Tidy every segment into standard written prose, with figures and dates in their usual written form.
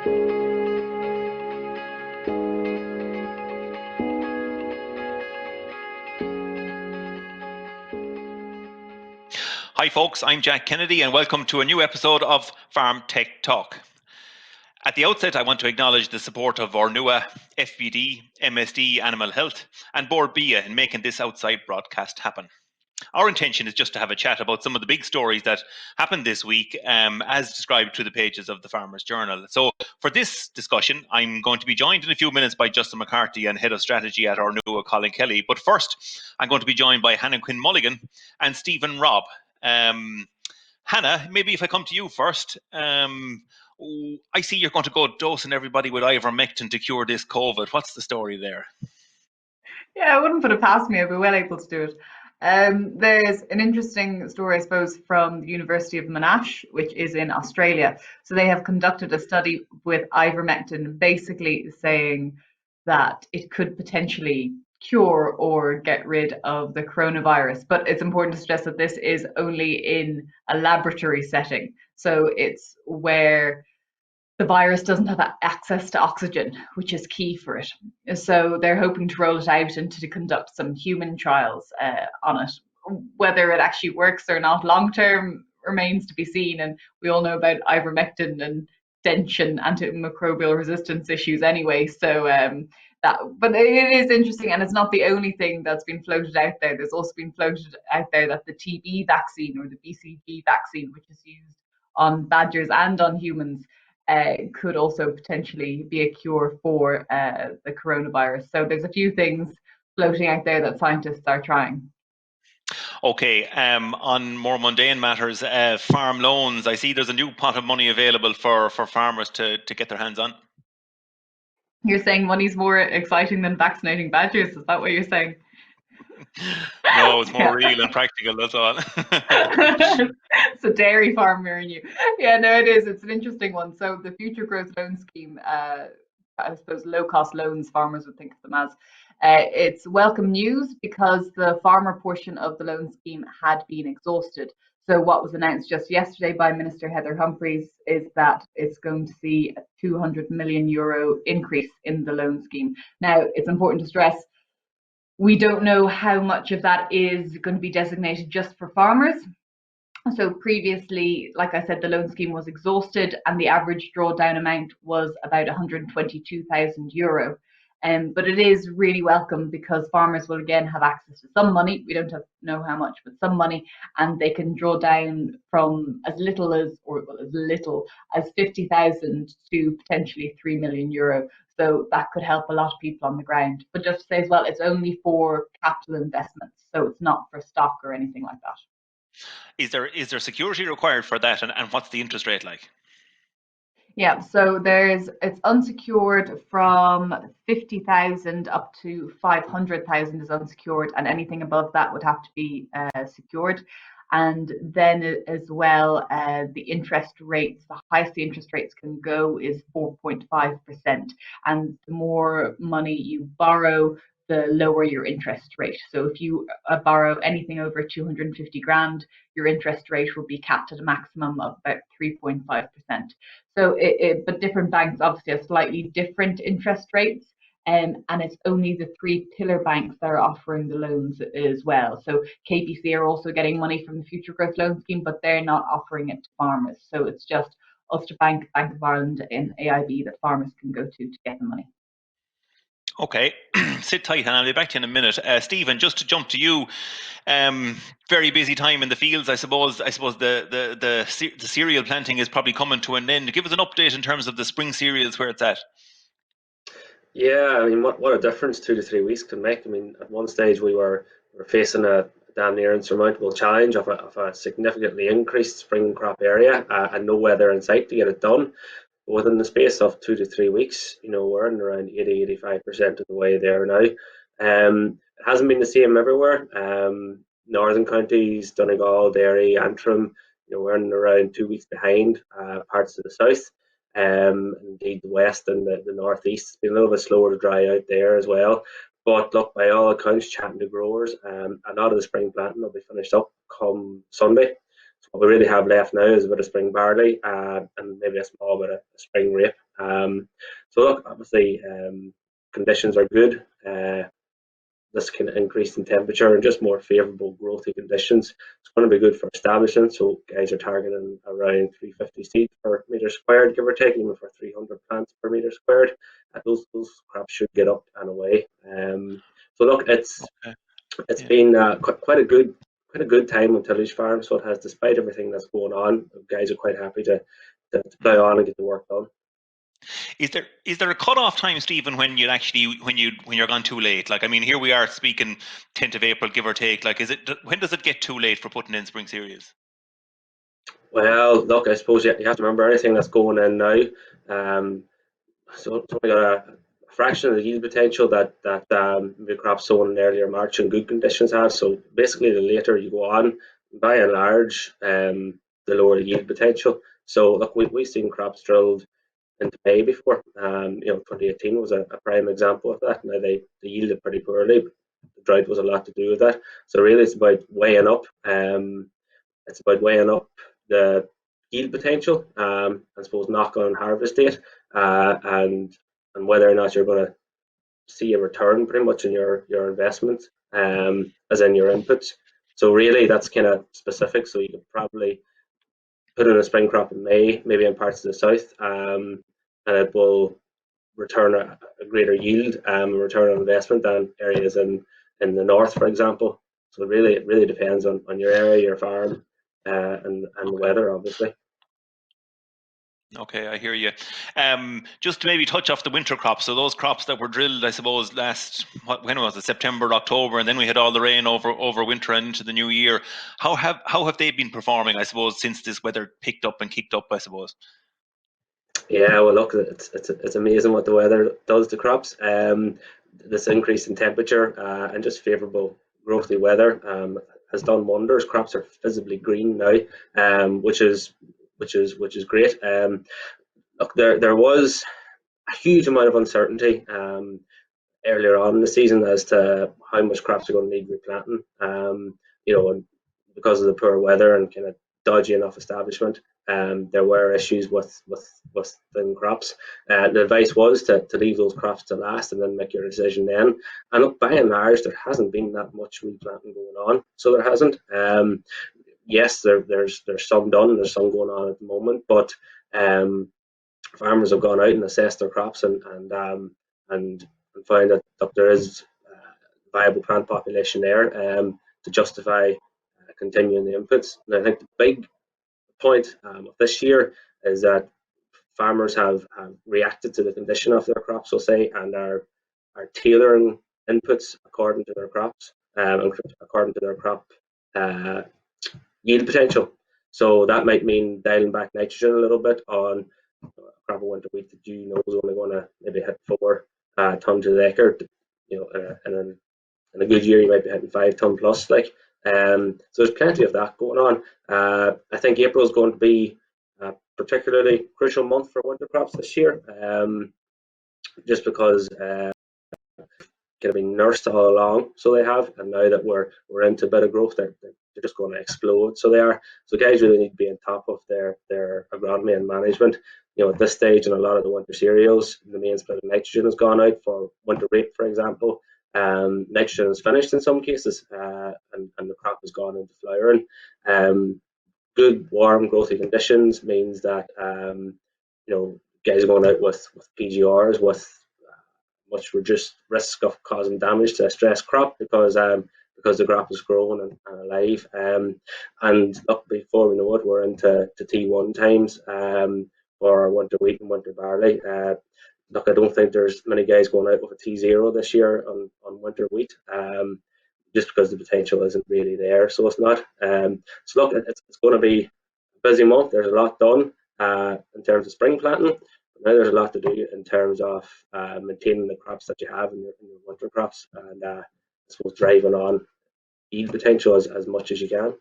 Hi folks, I'm Jack Kennedy and welcome to a new episode of Farm Tech Talk. At the outset, I want to acknowledge the support of Ornua, FBD, MSD, Animal Health and Board BIA in making this outside broadcast happen. Our intention is just to have a chat about some of the big stories that happened this week as described through the pages of the Farmers Journal. So for this discussion, I'm going to be joined in a few minutes by Justin McCarthy and Head of Strategy at Ornua, Colin Kelly. But first, I'm going to be joined by Quinn Mulligan and Stephen Robb. Hannah, maybe if I come to you first, I see you're going to go dosing everybody with ivermectin to cure this COVID. What's the story there? Yeah, I wouldn't put it past me. I'd be well able to do it. There's an interesting story, I suppose, from the University of Monash, which is in Australia. So they have conducted a study with ivermectin, basically saying that it could potentially cure or get rid of the coronavirus. But it's important to stress that this is only in a laboratory setting. So it's where the virus doesn't have access to oxygen, which is key for it. So they're hoping to roll it out and to conduct some human trials on it. Whether it actually works or not long term remains to be seen. And we all know about ivermectin and stench and antimicrobial resistance issues anyway. So but it is interesting, and it's not the only thing that's been floated out there. There's also been floated out there that the TB vaccine or the BCG vaccine, which is used on badgers and on humans, could also potentially be a cure for the coronavirus. So there's a few things floating out there that scientists are trying. Okay, on more mundane matters, farm loans, I see there's a new pot of money available for farmers to get their hands on. You're saying money's more exciting than vaccinating badgers? Is that what you're saying? No, it's more real and practical, that's all. It's a dairy farmer in you. Yeah, no, it is. It's an interesting one. So the Future Growth Loan Scheme, I suppose low-cost loans, farmers would think of them as, it's welcome news because the farmer portion of the loan scheme had been exhausted. So what was announced just yesterday by Minister Heather Humphreys is that it's going to see a €200 million increase in the loan scheme. Now, it's important to stress, we don't know how much of that is going to be designated just for farmers. So previously, like I said, the loan scheme was exhausted and the average drawdown amount was about €122,000. But it is really welcome because farmers will again have access to some money. We don't know how much, but some money, and they can draw down from as little as 50,000 to potentially €3 million. So that could help a lot of people on the ground. But just to say as well, it's only for capital investments, so it's not for stock or anything like that. Is there security required for that, and what's the interest rate like? Yeah, so it's unsecured from 50,000 up to 500,000 is unsecured, and anything above that would have to be secured. And then as well, the interest rates, the highest the interest rates can go is 4.5%. And the more money you borrow, the lower your interest rate. So if you borrow anything over 250 grand, your interest rate will be capped at a maximum of about 3.5%. So but different banks obviously have slightly different interest rates. And it's only the three pillar banks that are offering the loans as well. So KBC are also getting money from the Future Growth Loan Scheme, but they're not offering it to farmers. So it's just Ulster Bank, Bank of Ireland and AIB that farmers can go to get the money. Okay, sit tight and I'll be back to you in a minute. Stephen, just to jump to you, very busy time in the fields, I suppose. The cereal planting is probably coming to an end. Give us an update in terms of the spring cereals, where it's at. Yeah, I mean, what a difference 2 to 3 weeks can make. I mean, at one stage we were facing a damn near insurmountable challenge of a significantly increased spring crop area and no weather in sight to get it done. But within the space of 2 to 3 weeks, we're in around 80-85% of the way there now. It hasn't been the same everywhere. Northern counties, Donegal, Derry, Antrim, we're in around 2 weeks behind parts of the south. Indeed, the west and the northeast has been a little bit slower to dry out there as well. But look, by all accounts, chatting to growers, a lot of the spring planting will be finished up come Sunday. So what we really have left now is a bit of spring barley and maybe a small bit of spring rape. So look, obviously conditions are good. This kind of increase in temperature and just more favourable growthy conditions. It's going to be good for establishment. So guys are targeting around 350 seed per metre squared, give or take, even for 300 plants per metre squared. Those crops should get up and away. So look, it's been quite a good time on Tillage Farm. So it has, despite everything that's going on, guys are quite happy to plough on and get the work done. Is there a cut-off time, Stephen, when you're gone too late? Like, I mean, here we are speaking 10th of April, give or take. Like, when does it get too late for putting in spring cereals? Well, look, I suppose you have to remember anything that's going in now. So it's only got a fraction of the yield potential that the crops sown in earlier March in good conditions have. So basically, the later you go on, by and large, the lower the yield potential. So look, we've seen crops drilled into May before. 2018 was a prime example of that. Now they yielded pretty poorly. But the drought was a lot to do with that. So really, it's about weighing up. It's about weighing up the yield potential, I suppose knock on harvest date, and whether or not you're going to see a return pretty much in your investment, as in your inputs. So really, that's kind of specific. So you could probably put in a spring crop in May, maybe in parts of the south, and it will return a greater yield, return on investment than areas in the north, for example. So it really depends on your area, your farm, and the weather, obviously. Okay, I hear you. Just to maybe touch off the winter crops. So those crops that were drilled, I suppose, when was it? September, October, and then we had all the rain over winter and into the new year. How have they been performing, I suppose, since this weather picked up and kicked up, I suppose? Yeah, well, look, it's amazing what the weather does to crops. This increase in temperature and just favourable growthy weather has done wonders. Crops are visibly green now, which is great. Look, there was a huge amount of uncertainty earlier on in the season as to how much crops are going to need replanting. And because of the poor weather and kind of dodgy enough establishment, there were issues with thin crops. The advice was to leave those crops to last and then make your decision then. And look, by and large, there hasn't been that much replanting going on, so there hasn't. Yes, there's some done, there's some going on at the moment, but farmers have gone out and assessed their crops and find that there is viable plant population there to justify continuing the inputs. And I think the big point of this year is that farmers have reacted to the condition of their crops, we'll say, and are tailoring inputs according to their crops, and according to their crop yield potential. So that might mean dialing back nitrogen a little bit on a crop of winter wheat that you know is only going to maybe hit 4 tons an acre. In a good year, you might be hitting 5 ton plus. So there's plenty of that going on. I think April is going to be a particularly crucial month for winter crops this year, just because kind of been nursed all along, so they have, and now that we're into a bit of growth, they're just going to explode. So they are. So guys really need to be on top of their agronomy and management. At this stage, in a lot of the winter cereals, the main split of nitrogen has gone out for winter rape, for example. Nitrogen is finished in some cases, and the crop has gone into flowering. Good warm growthy conditions means that guys are going out with PGRs with much reduced risk of causing damage to a stressed crop because the crop is grown and alive. And look, before we know it, we're into T1 times for winter wheat and winter barley. Look, I don't think there's many guys going out with a T0 this year on winter wheat, just because the potential isn't really there. So it's not. So look, it's going to be a busy month. There's a lot done in terms of spring planting. Now there's a lot to do in terms of maintaining the crops that you have in your winter crops, and I suppose driving on yield potential as much as you can.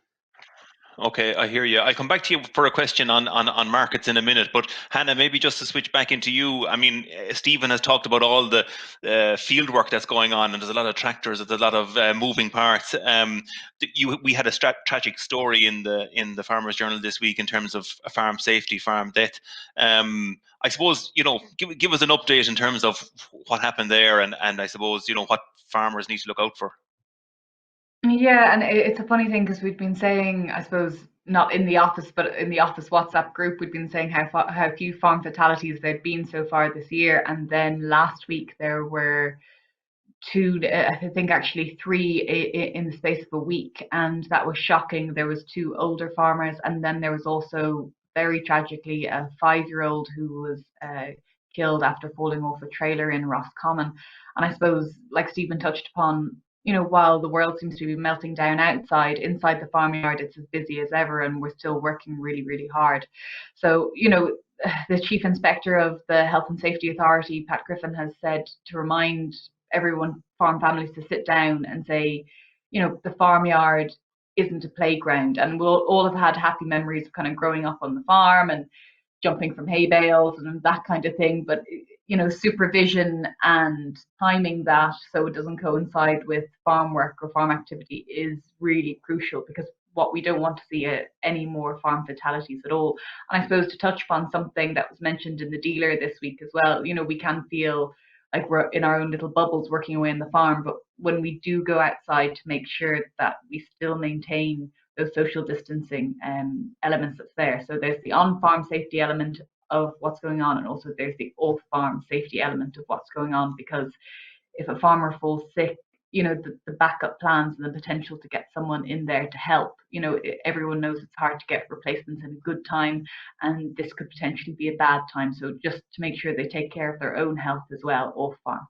Okay, I hear you. I'll come back to you for a question on markets in a minute, but Hannah, maybe just to switch back into you. I mean, Stephen has talked about all the field work that's going on, and there's a lot of tractors, there's a lot of moving parts. We had a tragic story in the Farmers Journal this week in terms of farm safety, farm death. I suppose, give us an update in terms of what happened there, and I suppose, what farmers need to look out for. Yeah, and it's a funny thing because we've been saying, I suppose, not in the office, but in the office WhatsApp group, we've been saying how few farm fatalities there'd been so far this year, and then last week there were two, I think actually three in the space of a week, and that was shocking. There was two older farmers, and then there was also very tragically a 5-year-old who was killed after falling off a trailer in Roscommon. And I suppose, like Stephen touched upon, while the world seems to be melting down outside, inside the farmyard it's as busy as ever, and we're still working really, really hard. So, the Chief Inspector of the Health and Safety Authority, Pat Griffin, has said to remind everyone, farm families, to sit down and say, the farmyard isn't a playground, and we'll all have had happy memories of kind of growing up on the farm and jumping from hay bales and that kind of thing, but supervision and timing that so it doesn't coincide with farm work or farm activity is really crucial, because what we don't want to see any more farm fatalities at all. And I suppose to touch upon something that was mentioned in the dealer this week as well, we can feel like we're in our own little bubbles working away on the farm, but when we do go outside, to make sure that we still maintain those social distancing elements that's there. So there's the on-farm safety element of what's going on, and also there's the off-farm safety element of what's going on, because if a farmer falls sick, the backup plans and the potential to get someone in there to help, everyone knows it's hard to get replacements in a good time, and this could potentially be a bad time. So just to make sure they take care of their own health as well off farm.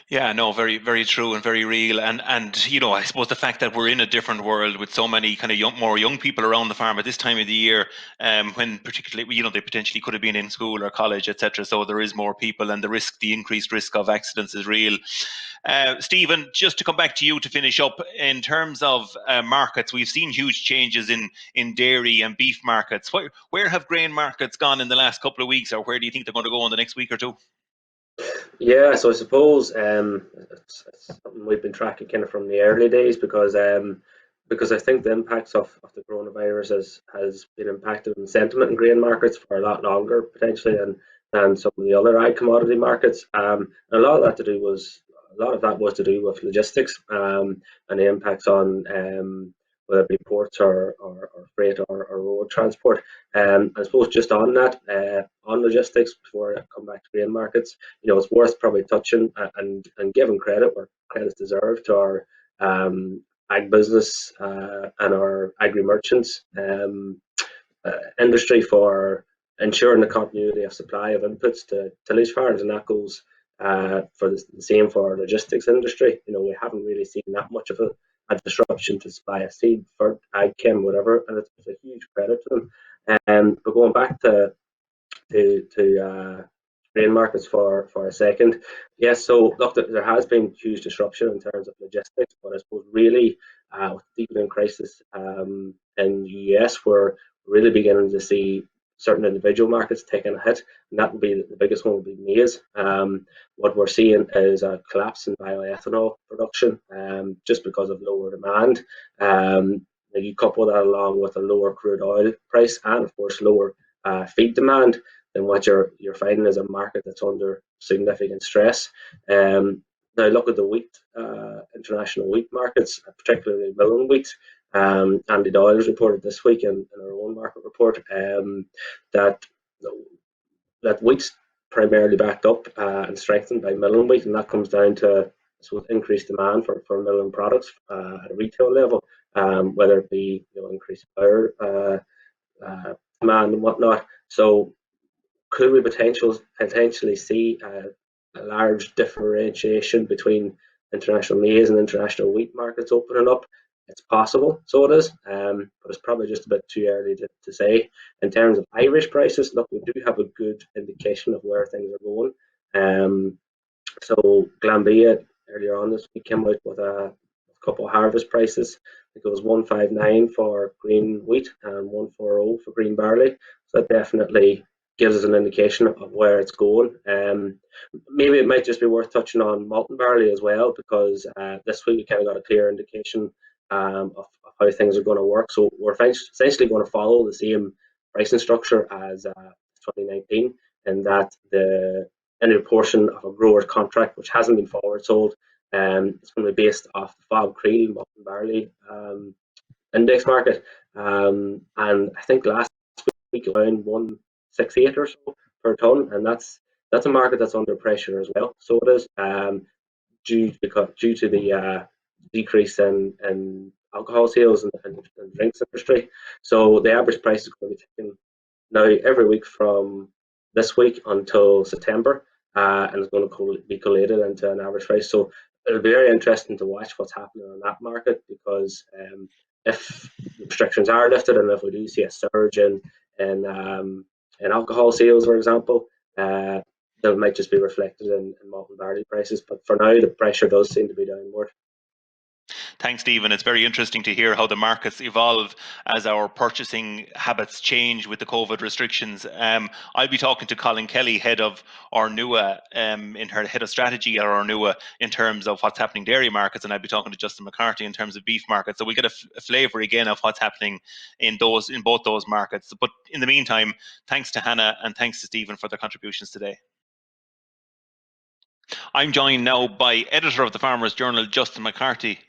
Yeah, no, very, very true and very real. And I suppose the fact that we're in a different world with so many kind of more young people around the farm at this time of the year, when particularly, they potentially could have been in school or college, etc. So there is more people, and the increased risk of accidents is real. Stephen, just to come back to you to finish up, in terms of markets, we've seen huge changes in dairy and beef markets. Where have grain markets gone in the last couple of weeks, or where do you think they're going to go in the next week or two? Yeah, so I suppose it's something we've been tracking kind of from the early days, because I think the impacts of the coronavirus has been impacted in sentiment in grain markets for a lot longer potentially than some of the other ag commodity markets. And a lot of that was to do with logistics, and the impacts on whether it be ports or freight or road transport. I suppose just on that, on logistics, before I come back to grain markets, it's worth probably touching and giving credit where credit's deserved to our ag business and our agri merchants industry for ensuring the continuity of supply of inputs to tillage farms, and that goes for the same for our logistics industry. We haven't really seen that much of a disruption to supply of seed for ag chem, whatever, and it's a huge credit to them. But going back to grain markets for a second, yes. So look, there has been huge disruption in terms of logistics, but I suppose really with the deepening crisis in the US, we're really beginning to see certain individual markets taking a hit, and that would be the biggest one would be maize. What we're seeing is a collapse in bioethanol production just because of lower demand. You couple that along with a lower crude oil price and, of course, lower feed demand, then what you're finding is a market that's under significant stress. Now look at the wheat, international wheat markets, particularly milling wheat. Andy Doyle's reported this week in our own market report that wheat's primarily backed up and strengthened by milling wheat, and that comes down to increased demand for milling products at a retail level, whether it be increased flour demand and whatnot. So could we potentially see a large differentiation between international maize and international wheat markets opening up? It's possible, so it is, but it's probably just a bit too early to say. In terms of Irish prices, look, we do have a good indication of where things are going. So Glanbia earlier on this week came out with a couple of harvest prices. I think it was 159 for green wheat and 140 for green barley. So that definitely gives us an indication of where it's going. Maybe it might just be worth touching on malt and barley as well, because this week we kind of got a clear indication of how things are going to work. So we're essentially going to follow the same pricing structure as 2019, in that any portion of a grower's contract which hasn't been forward sold, it's going to be based off the FOB Creel malt and barley index market. And I think last week around 168 or so per ton, and that's a market that's under pressure as well. So it is, due to the decrease in alcohol sales and drinks industry. So the average price is going to be taken now every week from this week until September, and it's going to be collated into an average price. So it'll be very interesting to watch what's happening on that market, because if restrictions are lifted and if we do see a surge in alcohol sales, for example, that might just be reflected in malt and barley prices. But for now, the pressure does seem to be downward. Thanks, Stephen. It's very interesting to hear how the markets evolve as our purchasing habits change with the COVID restrictions. I'll be talking to Colin Kelly, head of Ornua, in her head of strategy at Ornua, in terms of what's happening in dairy markets, and I'll be talking to Justin McCarthy in terms of beef markets. So we get a flavour again of what's happening in both those markets. But in the meantime, thanks to Hannah and thanks to Stephen for their contributions today. I'm joined now by editor of the Farmers Journal, Justin McCarthy.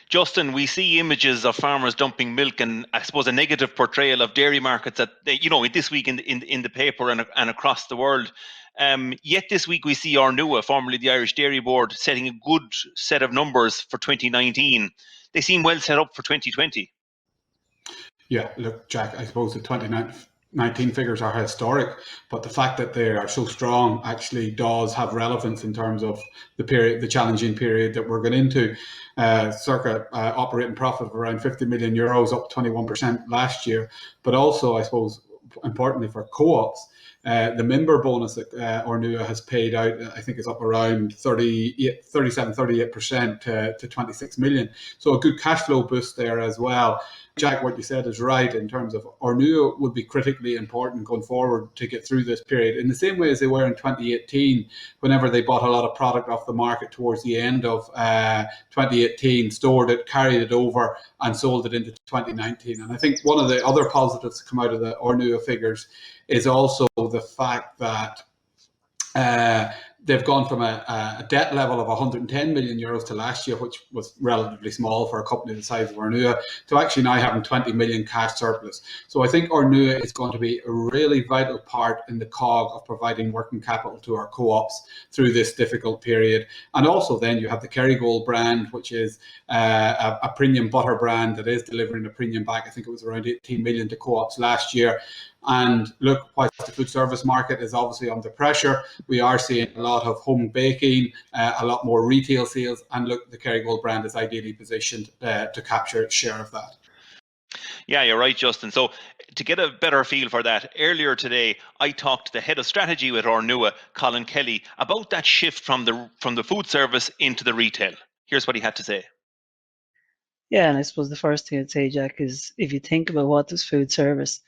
Justin, we see images of farmers dumping milk, and I suppose a negative portrayal of dairy markets that, this week in the paper and across the world. Yet this week we see Ornua, formerly the Irish Dairy Board, setting a good set of numbers for 2019. They seem well set up for 2020. Yeah, look, Jack, I suppose the 2019 figures are historic, but the fact that they are so strong actually does have relevance in terms of the challenging period that we're going into. Circa operating profit of around 50 million euros, up 21% last year. But also, I suppose, importantly for co-ops, the member bonus that Ornua has paid out, I think, is up around 38% to 26 million. So a good cash flow boost there as well. Jack, what you said is right in terms of Ornua would be critically important going forward to get through this period, in the same way as they were in 2018, whenever they bought a lot of product off the market towards the end of 2018, stored it, carried it over and sold it into 2019. And I think one of the other positives to come out of the Ornua figures is also the fact that they've gone from a debt level of 110 million euros to last year, which was relatively small for a company the size of Ornua, to actually now having 20 million cash surplus. So I think Ornua is going to be a really vital part in the cog of providing working capital to our co-ops through this difficult period. And also then you have the Kerrygold brand, which is a premium butter brand that is delivering a premium back. I think it was around 18 million to co-ops last year. And look, whilst the food service market is obviously under pressure, we are seeing a lot of home baking, a lot more retail sales, and look, the Kerrygold brand is ideally positioned to capture its share of that. Yeah, you're right, Justin. So to get a better feel for that, earlier today, I talked to the head of strategy with Ornua, Colin Kelly, about that shift from the food service into the retail. Here's what he had to say. Yeah, and I suppose the first thing I'd say, Jack, is if you think about what does food service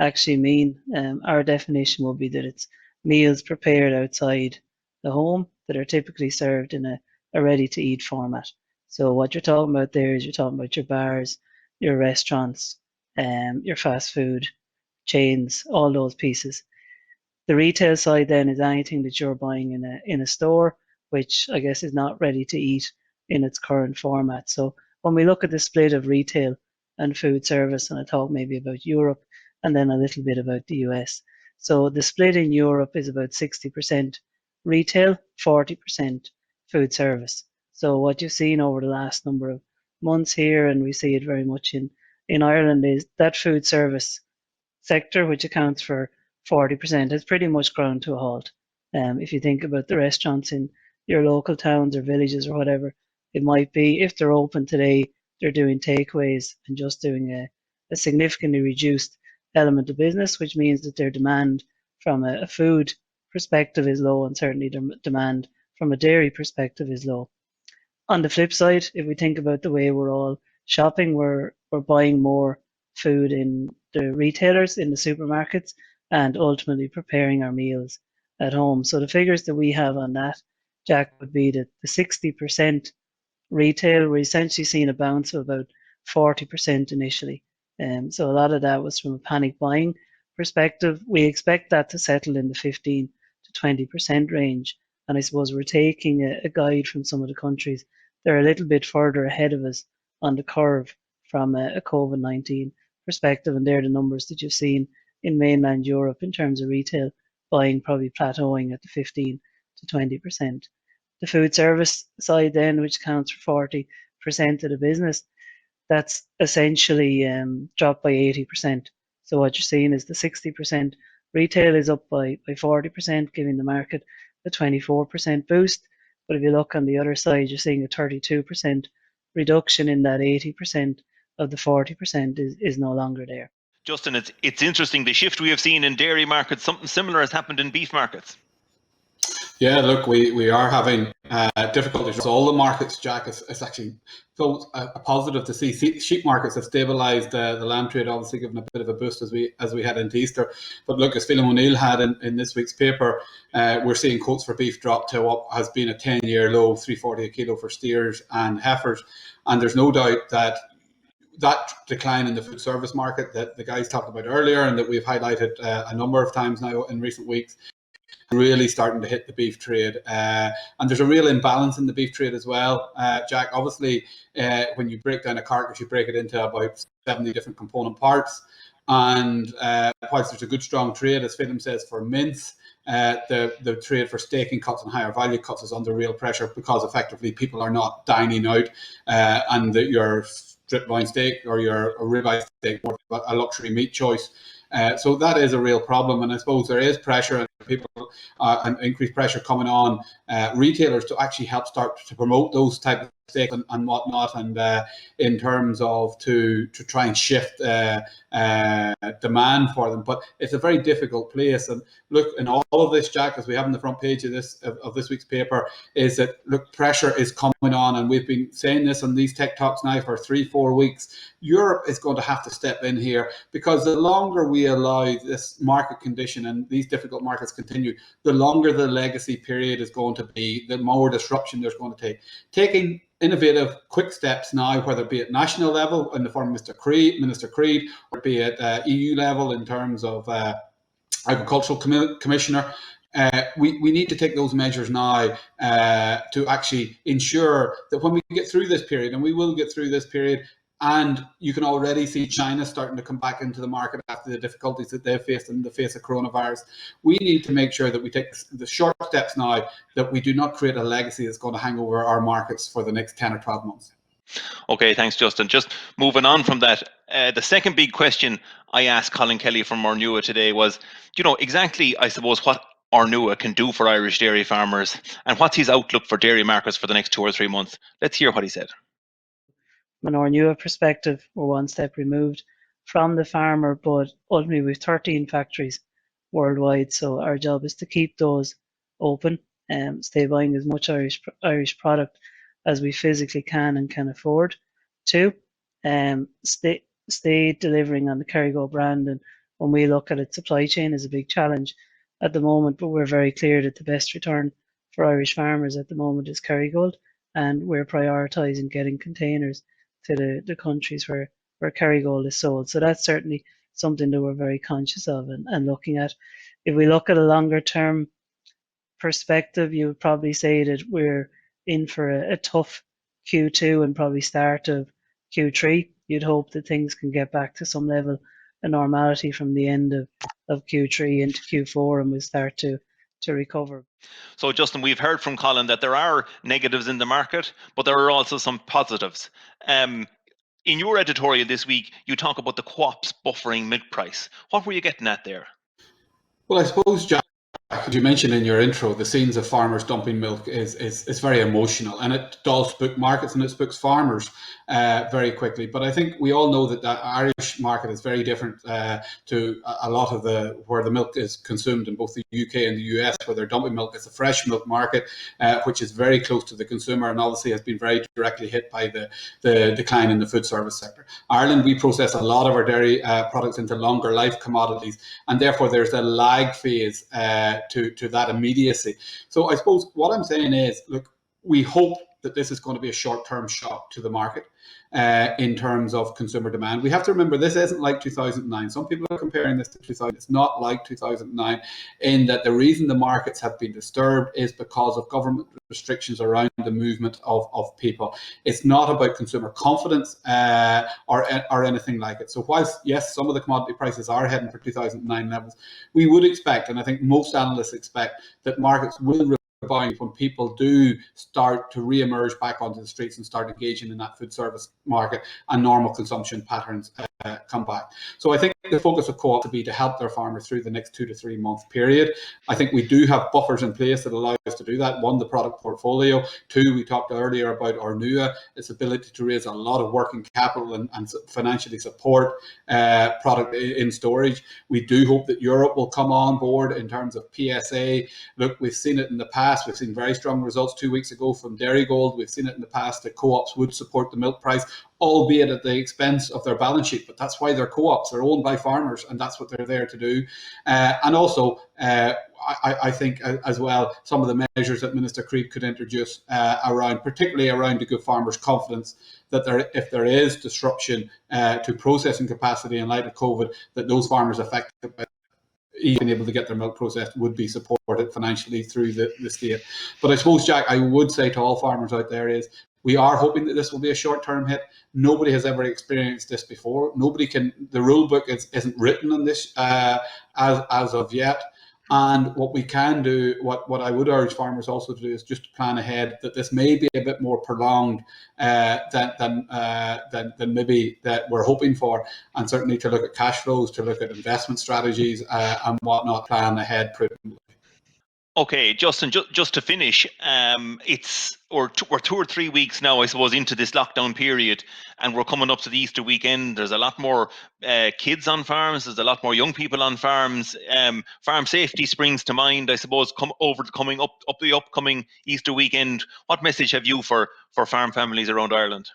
actually mean, our definition would be that it's meals prepared outside the home that are typically served in a ready-to-eat format. So what you're talking about there is you're talking about your bars, your restaurants, your fast food chains, all those pieces. The retail side then is anything that you're buying in a store, which I guess is not ready to eat in its current format. So when we look at the split of retail and food service, and I talk maybe about Europe and then a little bit about the US. So the split in Europe is about 60% retail, 40% food service. So what you've seen over the last number of months here, and we see it very much in Ireland, is that food service sector, which accounts for 40%, has pretty much ground to a halt. If you think about the restaurants in your local towns or villages or whatever it might be, if they're open today, they're doing takeaways and just doing a significantly reduced element of business, which means that their demand from a food perspective is low, and certainly their demand from a dairy perspective is low. On the flip side, if we think about the way we're all shopping, we're buying more food in the retailers, in the supermarkets, and ultimately preparing our meals at home. So the figures that we have on that, Jack, would be that the 60% retail, we're essentially seeing a bounce of about 40% initially. So a lot of that was from a panic buying perspective. We expect that to settle in the 15 to 20% range. And I suppose we're taking a guide from some of the countries. They're a little bit further ahead of us on the curve from a COVID-19 perspective. And they're the numbers that you've seen in mainland Europe in terms of retail buying probably plateauing at the 15 to 20%. The food service side then, which accounts for 40% of the business, that's essentially dropped by 80%. So what you're seeing is the 60% retail is up by 40%, giving the market a 24% boost. But if you look on the other side, you're seeing a 32% reduction in that 80% of the 40% is no longer there. Justin, it's interesting, the shift we have seen in dairy markets, something similar has happened in beef markets. Yeah, look, we are having difficulties with all the markets, Jack. It's actually so a positive to see. Sheep markets have stabilised. The lamb trade obviously given a bit of a boost as we head into Easter. But look, as Phelan O'Neill had in this week's paper, we're seeing quotes for beef drop to what has been a 10-year low, $3.40 a kilo for steers and heifers. And there's no doubt that decline in the food service market that the guys talked about earlier and that we've highlighted a number of times now in recent weeks, really starting to hit the beef trade. And there's a real imbalance in the beef trade as well, Jack. Obviously, when you break down a carcass, you break it into about 70 different component parts. And whilst there's a good, strong trade, as Phelan says, for mince, the trade for steaking cuts and higher value cuts is under real pressure because effectively people are not dining out and your strip loin steak or your ribeye steak, a luxury meat choice. So that is a real problem, and I suppose there is pressure and people and increased pressure coming on retailers to actually help start to promote those type of steaks and whatnot, and in terms of to try and shift demand for them. But it's a very difficult place. And look, in all of this, Jack, as we have on the front page of this week's paper, is that look, pressure is coming on, and we've been saying this on these Tech Talks now for 3-4 weeks. Europe is going to have to step in here, because the longer we allow this market condition and these difficult markets continue, the longer the legacy period is going to be, the more disruption there's going to take. Taking innovative, quick steps now, whether it be at national level in the form of Minister Creed, or be at EU level in terms of Agricultural Commissioner, we need to take those measures now to actually ensure that when we get through this period, and we will get through this period, and you can already see China starting to come back into the market after the difficulties that they've faced in the face of coronavirus. We need to make sure that we take the short steps now, that we do not create a legacy that's going to hang over our markets for the next 10 or 12 months. Okay, thanks, Justin. Just moving on from that, the second big question I asked Colin Kelly from Ornua today was, exactly, I suppose, what Ornua can do for Irish dairy farmers, and what's his outlook for dairy markets for the next 2 or 3 months. Let's hear what he said. From an Ornua perspective, we're one step removed from the farmer, but ultimately we've 13 factories worldwide, so our job is to keep those open and stay buying as much Irish product as we physically can and can afford to, stay delivering on the Kerrygo brand. And when we look at it, supply chain is a big challenge at the moment, but we're very clear that the best return for Irish farmers at the moment is Kerrygold, and we're prioritising getting containers to the countries where Kerrygold is sold. So that's certainly something that we're very conscious of and looking at. If we look at a longer term perspective, you would probably say that we're in for a tough Q2 and probably start of Q3. You'd hope that things can get back to some level of normality from the end of Q3 into Q4, and we'll start to recover. So, Justin, we've heard from Colin that there are negatives in the market, but there are also some positives. In your editorial this week, you talk about the co-ops buffering milk price. What were you getting at there? Well, I suppose, Jack, Jack, as you mentioned in your intro, the scenes of farmers dumping milk is very emotional, and it does spook markets and it spooks farmers very quickly. But I think we all know that the Irish market is very different to a lot of where the milk is consumed in both the UK and the US, where they're dumping milk. It's a fresh milk market, which is very close to the consumer and obviously has been very directly hit by the decline in the food service sector. Ireland, we process a lot of our dairy products into longer life commodities, and therefore there's a lag phase to that immediacy. So I suppose what I'm saying is, look, we hope that this is going to be a short-term shock to the market in terms of consumer demand. We have to remember this isn't like 2009. Some people are comparing this to 2000. It's not like 2009 in that the reason the markets have been disturbed is because of government restrictions around the movement of people. It's not about consumer confidence or anything like it. So whilst, yes, some of the commodity prices are heading for 2009 levels, we would expect, and I think most analysts expect, that markets will rebound when people do start to re-emerge back onto the streets and start engaging in that food service market and normal consumption patterns come back. So I think the focus of Co-op would be to help their farmers through the next 2 to 3 month period. I think we do have buffers in place that allow us to do that. One, the product portfolio. Two, we talked earlier about Ornua, its ability to raise a lot of working capital and financially support product in storage. We do hope that Europe will come on board in terms of PSA. Look, we've seen it in the past. We've seen very strong results 2 weeks ago from Dairy Gold. We've seen it in the past that co-ops would support the milk price, albeit at the expense of their balance sheet. But that's why they're co-ops. They're owned by farmers, and that's what they're there to do. And also, I think as well, some of the measures that Minister Creed could introduce particularly around to give farmers confidence that if there is disruption to processing capacity in light of COVID, that those farmers affected by being able to get their milk processed would be supported financially through the state. But I suppose, Jack, I would say to all farmers out there is, we are hoping that this will be a short-term hit. Nobody has ever experienced this before. The rule book isn't written on this as of yet. And what we can do, what I would urge farmers also to do, is just plan ahead that this may be a bit more prolonged than maybe that we're hoping for, and certainly to look at cash flows, to look at investment strategies and whatnot, plan ahead prudently. Okay, Justin, just to finish, we're 2 or 3 weeks now, I suppose, into this lockdown period, and we're coming up to the Easter weekend. There's a lot more kids on farms. There's a lot more young people on farms. Farm safety springs to mind, I suppose, coming up the upcoming Easter weekend. What message have you for farm families around Ireland?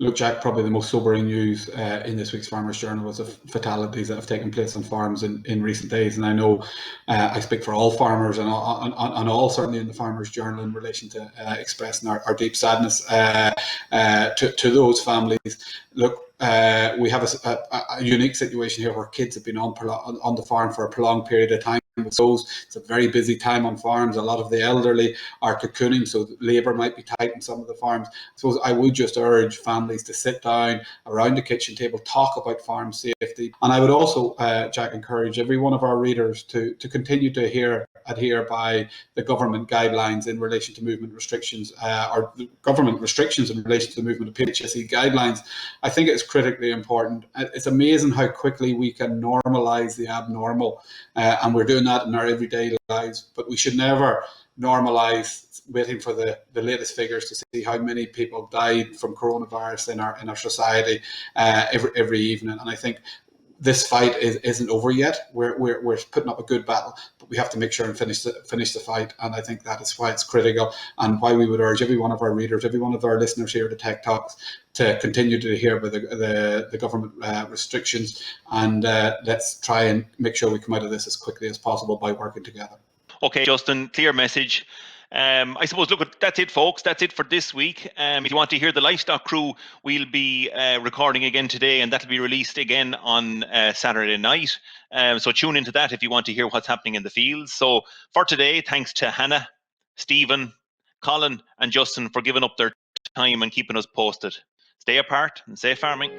Look, Jack, probably the most sobering news in this week's Farmers Journal was the fatalities that have taken place on farms in recent days. And I know I speak for all farmers and all certainly in the Farmers Journal in relation to expressing our deep sadness to those families. Look, we have a unique situation here where kids have been on the farm for a prolonged period of time. It's a very busy time on farms. A lot of the elderly are cocooning, so labour might be tight on some of the farms. So I would just urge families to sit down around the kitchen table, talk about farm safety. And I would also, Jack, encourage every one of our readers to continue to adhere by the government guidelines in relation to movement restrictions, or the government restrictions in relation to the movement of PHSE guidelines. I think it's critically important. It's amazing how quickly we can normalise the abnormal, and we're doing that in our everyday lives, but we should never normalise waiting for the latest figures to see how many people died from coronavirus in our society every evening. And I think this fight isn't over yet. We're putting up a good battle, but we have to make sure and finish the fight. And I think that is why it's critical, and why we would urge every one of our readers, every one of our listeners here to Tech Talks, to continue to adhere by the government restrictions, and let's try and make sure we come out of this as quickly as possible by working together. Okay, Justin, clear message. I suppose, look, that's it, folks. That's it for this week. If you want to hear the Livestock Crew, we'll be recording again today, and that'll be released again on Saturday night. So tune into that if you want to hear what's happening in the fields. So for today, thanks to Hannah, Stephen, Colin and Justin for giving up their time and keeping us posted. Stay apart and safe farming.